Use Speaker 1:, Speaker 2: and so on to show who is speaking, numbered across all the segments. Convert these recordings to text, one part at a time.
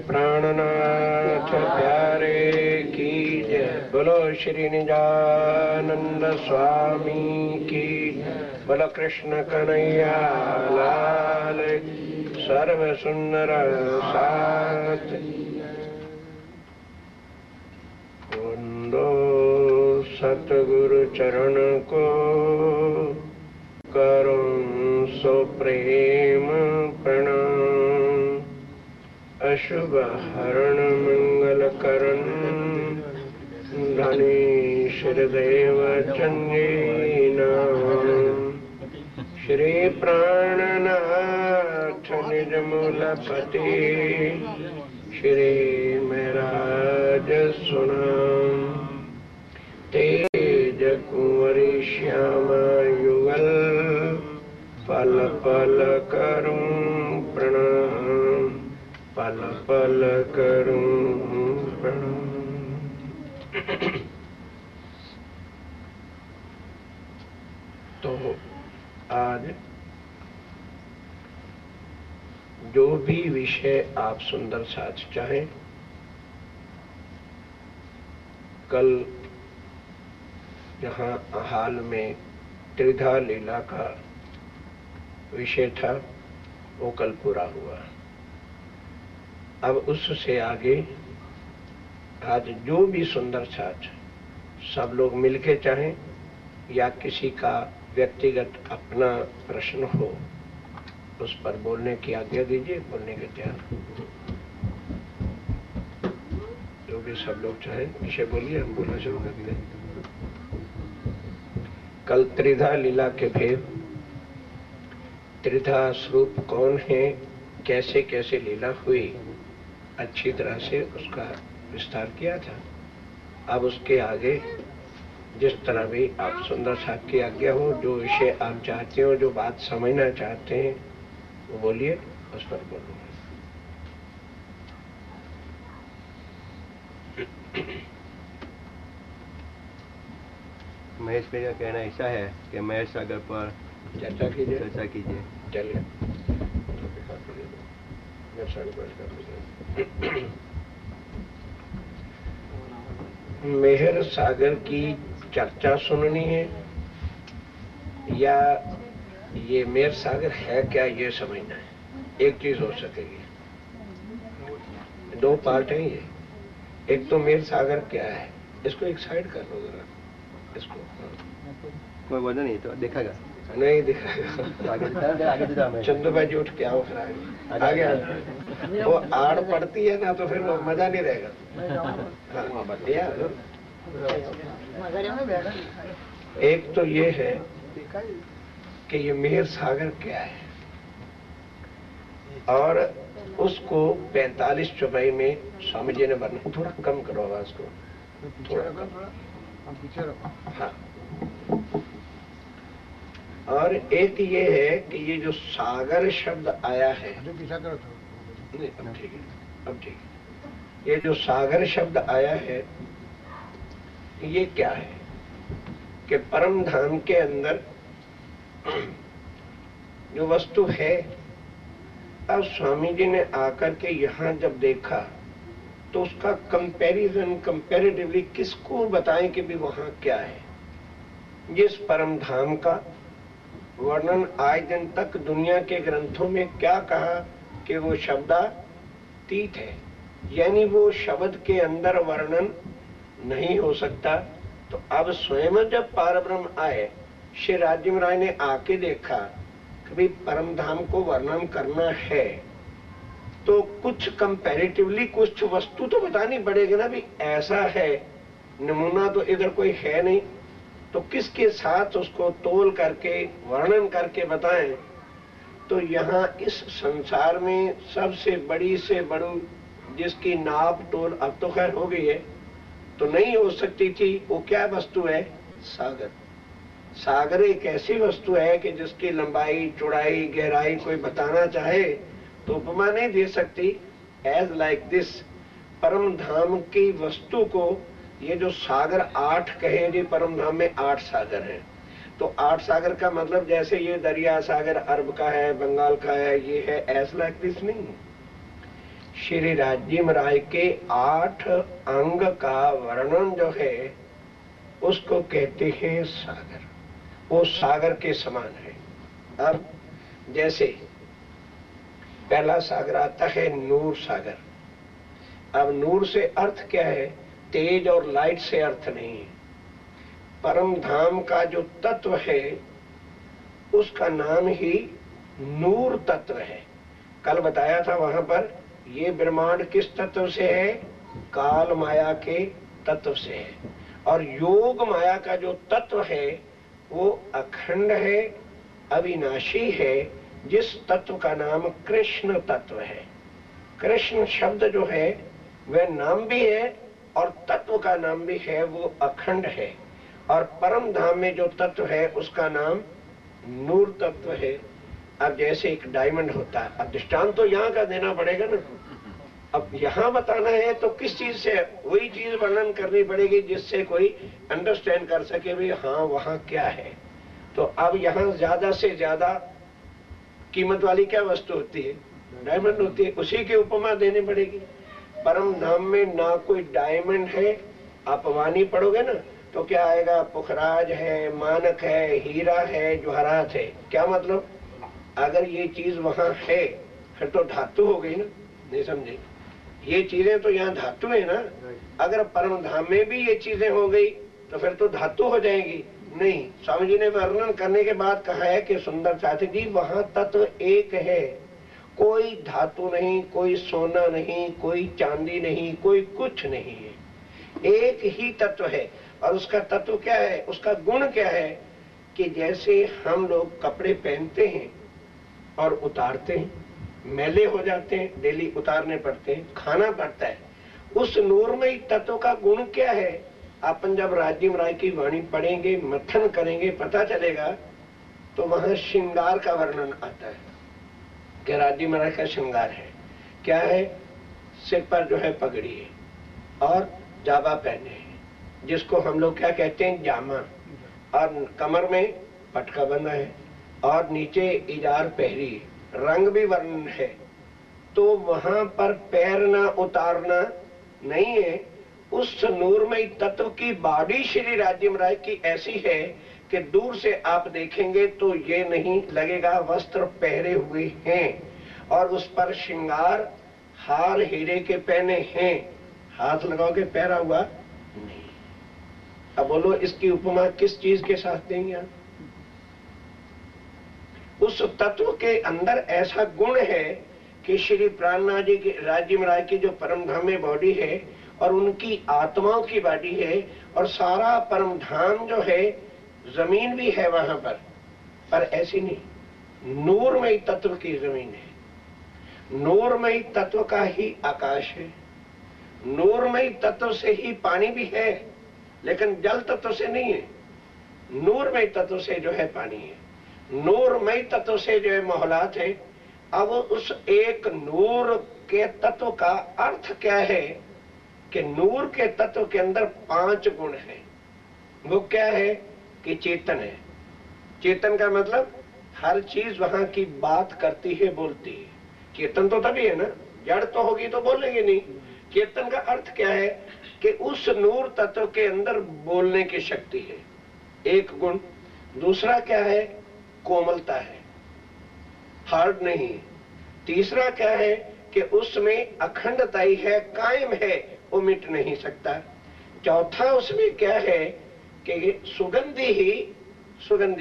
Speaker 1: प्राणनाथ प्यारे की जय। बोलो श्री निजानंद स्वामी की। बोलो कृष्ण कन्हैया लाल। सर्व सुंदर साथ वंदो सतगुरु चरण को करूं सो प्रेम प्रणाम। अशुभ हरण मंगल करण धनी श्रीदेव चंगेना। श्री प्राणनाथ निज मूलपति श्री महराज सुनाम। तेज कुंवरी श्यामा युगल पल पल करूं प्रणाम। पल पल करूं प्रणाम। तो आज जो भी विषय आप सुंदर साथ चाहें, कल जहां हाल में त्रिधा लीला का विषय था वो कल पूरा हुआ। अब उससे आगे आज जो भी सुंदर साथ सब लोग मिलके चाहें या किसी का व्यक्तिगत अपना प्रश्न हो उस पर बोलने की आज्ञा दीजिए। बोलने के तैयार जो भी सब लोग चाहें विषय बोलिए, हम बोलना शुरू करते हैं। कल त्रिधा लीला के भेद, त्रिधा स्वरूप कौन है, कैसे कैसे लीला हुई, अच्छी तरह से उसका विस्तार किया था। अब उसके आगे जिस तरह भी आप सुंदर साथ की आज्ञा हो, जो विषय आप चाहते हो, जो बात समझना चाहते हैं वो बोलिए, उस पर बोलूंगा।
Speaker 2: महेश भाई का कहना ऐसा है कि महेश सागर पर
Speaker 1: चर्चा कीजिए। चलिए मेहर सागर की चर्चा सुननी है या ये मेहर सागर है क्या ये समझना है। एक चीज हो सकेगी, दो पार्ट है ये। एक तो मेहर सागर क्या है, इसको एक साइड कर लो जरा। इसको
Speaker 2: कोई वजह नहीं तो दिखागा
Speaker 1: नहीं दिखाएगा। चंदू भाई जी उठ के आओ फिर आगे। वो आड़ पड़ती है ना तो फिर वो मजा नहीं रहेगा। एक तो ये है कि ये मेहर सागर क्या है, और उसको 45 चौपाई में स्वामी जी ने वर्णन। थोड़ा कम करो आवाज को, थोड़ा कम। हाँ। और एक ये है कि ये जो सागर शब्द आया है, नहीं अब ठीक है, अब ठीक है। ये जो सागर शब्द आया है ये क्या है कि परम धाम के अंदर जो वस्तु है, अब स्वामी जी ने आकर के यहाँ जब देखा तो उसका कंपैरेटिवली किसको बताएं कि भी वहां क्या है। जिस परम धाम का वर्णन आज दिन तक दुनिया के ग्रंथों में क्या कहा कि वो शब्दातीत है, यानी वो शब्द के अंदर वर्णन नहीं हो सकता। तो अब स्वयं जब पारब्रह्म आए, श्री राजीव राय ने आके देखा कि भाई परम धाम को वर्णन करना है तो कुछ कंपैरेटिवली कुछ वस्तु तो बतानी पड़ेगी ना। भी ऐसा है, नमूना तो इधर कोई है नहीं, तो किसके साथ उसको तोल करके वर्णन करके बताएं। तो यहाँ इस संसार में सबसे बड़ी से बड़ी जिसकी नाप तोल अब तो खैर हो गई है, तो नहीं हो सकती थी, वो क्या वस्तु है? सागर। सागर एक ऐसी वस्तु है कि जिसकी लंबाई चौड़ाई गहराई कोई बताना चाहे तो उपमा नहीं दे सकती। एज लाइक दिस परम धाम की वस्तु को ये जो सागर 8 कहे जी, परम धाम में 8 सागर हैं। तो 8 सागर का मतलब जैसे ये दरिया सागर अरब का है, बंगाल का है, ये है, एज लाइक दिस नहीं। श्री राजीव राय के 8 अंग का वर्णन जो है उसको कहते हैं सागर। वो सागर के समान है। अब जैसे पहला सागर आता है नूर सागर। अब नूर से अर्थ क्या है? तेज और लाइट से अर्थ नहीं है। परम धाम का जो तत्व है उसका नाम ही नूर तत्व है। कल बताया था वहां पर ये ब्रह्मांड किस तत्व से है? काल माया के तत्व से है। और योग माया का जो तत्व है वो अखंड है, अविनाशी है, जिस तत्व का नाम कृष्ण तत्व है। कृष्ण शब्द जो है वह नाम भी है और तत्व का नाम भी है, वो अखंड है। और परम धाम में जो तत्व है उसका नाम नूर तत्व है। अब जैसे एक डायमंड होता है, अब दृष्टांत तो यहाँ का देना पड़ेगा ना। अब यहाँ बताना है तो किस चीज से? वही चीज वर्णन करनी पड़ेगी जिससे कोई अंडरस्टैंड कर सके भी हाँ वहाँ क्या है। तो अब यहाँ ज्यादा से ज्यादा कीमत वाली क्या वस्तु होती है? डायमंड होती है। उसी की उपमा देनी पड़ेगी। परम धाम में ना कोई डायमंड है, आप वाणी पढ़ोगे ना तो क्या आएगा? पुखराज है, मानक है, हीरा है, जवाहरात है। क्या मतलब? अगर ये चीज वहां है फिर तो धातु हो गई ना। नहीं समझे? ये चीजें तो यहाँ धातु है ना। अगर परम धाम में भी ये चीजें हो गई तो फिर तो धातु हो जाएगी। नहीं, स्वामी जी ने वर्णन करने के बाद कहा है कि सुंदर साथी जी वहां तत्व एक है, कोई धातु नहीं, कोई सोना नहीं, कोई चांदी नहीं, कोई कुछ नहीं है, एक ही तत्व है। और उसका तत्व क्या है? उसका गुण क्या है? कि जैसे हम लोग कपड़े पहनते हैं और उतारते हैं, मैले हो जाते हैं, डेली उतारने पड़ते हैं, खाना पड़ता है, उस नूरमयी तत्व का गुण क्या है? अपन जब राजीव राय की वाणी पढ़ेंगे, मथन करेंगे, पता चलेगा। तो वहां श्रृंगार का वर्णन आता है कि राजीव राय का श्रृंगार है। क्या है? सिर पर जो है पगड़ी है और जाबा पहने हैं, जिसको हम लोग क्या कहते हैं? जामा। और कमर में पटका बंधा है और नीचे इजार पहरी, रंग भी वर्णन है। तो वहां पर पैर ना उतारना नहीं है। उस नूरमयी तत्व की बॉडी श्री राजीव राय की ऐसी है कि दूर से आप देखेंगे तो ये नहीं लगेगा वस्त्र पहरे हुए हैं, और उस पर श्रृंगार हार हीरे के पहने हैं। हाथ लगाओगे पहरा हुआ नहीं। अब बोलो इसकी उपमा किस चीज के साथ देंगे आप? उस तत्व के अंदर ऐसा गुण है कि श्री प्राणनाथ जी की, राजीव राय की जो परम धाम में बॉडी है और उनकी आत्माओं की बॉडी है, और सारा परम धाम जो है, जमीन भी है वहां पर ऐसी नहीं, नूरमयी तत्व की जमीन है। नूरमयी तत्व का ही आकाश है, नूरमयी तत्व से ही पानी भी है, लेकिन जल तत्व से नहीं है। नूरमयी तत्व से जो है पानी है, नूरमयी तत्व से जो है मोहलात है। अब उस एक नूर के तत्व का अर्थ क्या है? कि नूर के तत्व के अंदर 5 गुण हैं। वो क्या है? कि चेतन है। चेतन का मतलब हर चीज वहां की बात करती है, बोलती है। चेतन तो तभी है ना, जड़ तो होगी तो बोलेंगे नहीं। चेतन का अर्थ क्या है? कि उस नूर तत्व के अंदर बोलने की शक्ति है, एक गुण। दूसरा क्या है? कोमलता है, हार्ड नहीं। तीसरा क्या है? कि उसमें अखंडता ही है, कायम है, वो मिट नहीं सकता। चौथा उसमें क्या है? कि सुगंधी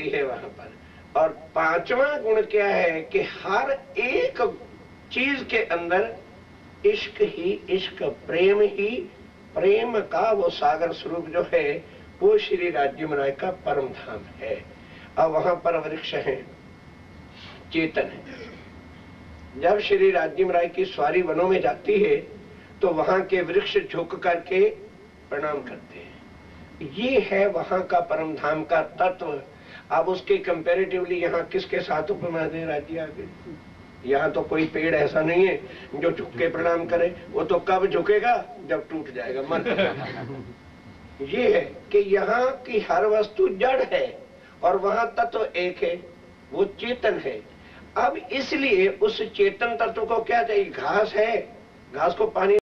Speaker 1: है वहां पर। और 5वां गुण क्या है? कि हर एक चीज के अंदर इश्क ही इश्क, प्रेम ही प्रेम का वो सागर स्वरूप जो है, वो श्री राजीव राय का परम धाम है। अब वहां पर वृक्ष है, चेतन है। जब श्री राजीव राय की सवारी वनों में जाती है तो वहां के वृक्ष झुक करके प्रणाम करते हैं। ये है वहां का परम धाम का तत्व। अब उसके कंपैरेटिवली यहाँ किसके साथ उपमा दे राज्य आगे? यहाँ तो कोई पेड़ ऐसा नहीं है जो झुक के प्रणाम करे। वो तो कब झुकेगा? जब टूट जाएगा, मर जाएगा। ये है कि यहाँ की हर वस्तु जड़ है और वहां तत्व एक है, वो चेतन है। अब इसलिए उस चेतन तत्व को क्या चाहिए? घास है, घास को पानी